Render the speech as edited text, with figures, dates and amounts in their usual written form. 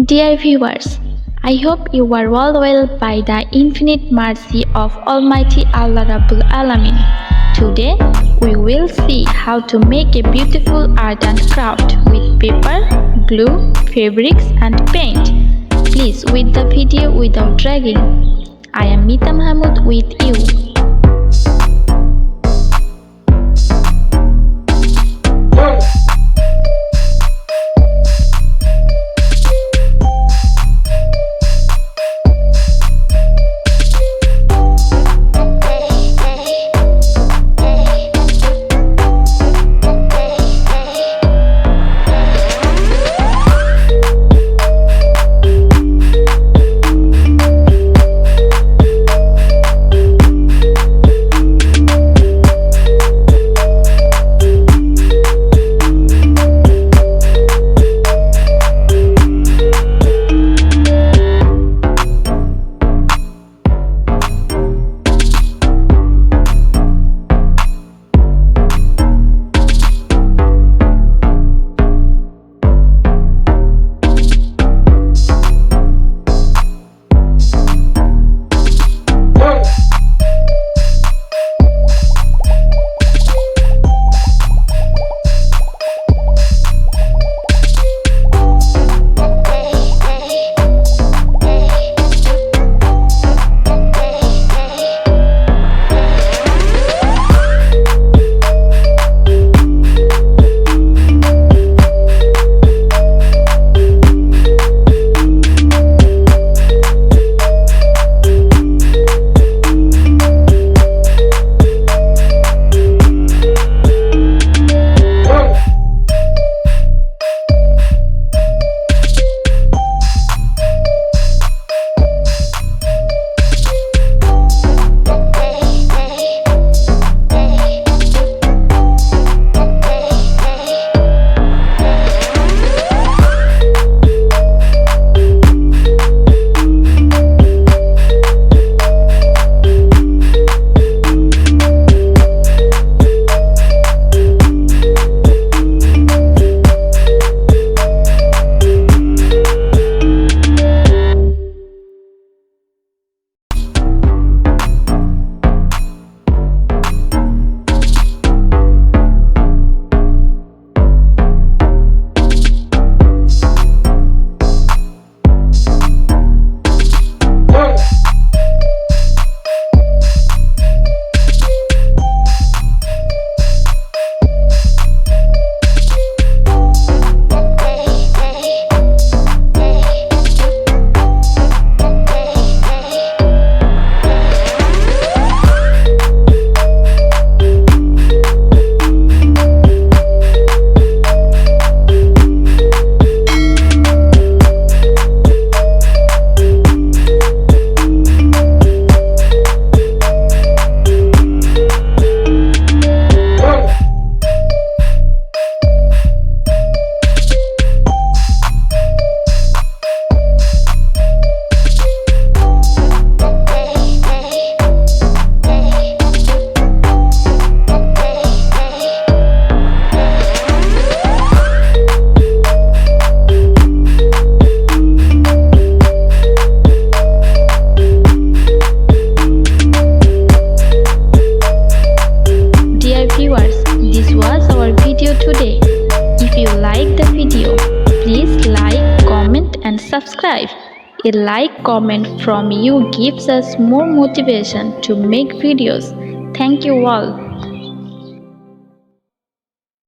Dear viewers, I hope you are all well by the infinite mercy of Almighty Allah Rabbul Alamin. Today, we will see how to make a beautiful art and craft with paper, glue, fabrics and paint. Please watch the video without dragging. I am Mahamud with you. Today. If you like the video, please like, comment and subscribe. A like comment from you gives us more motivation to make videos. Thank you all.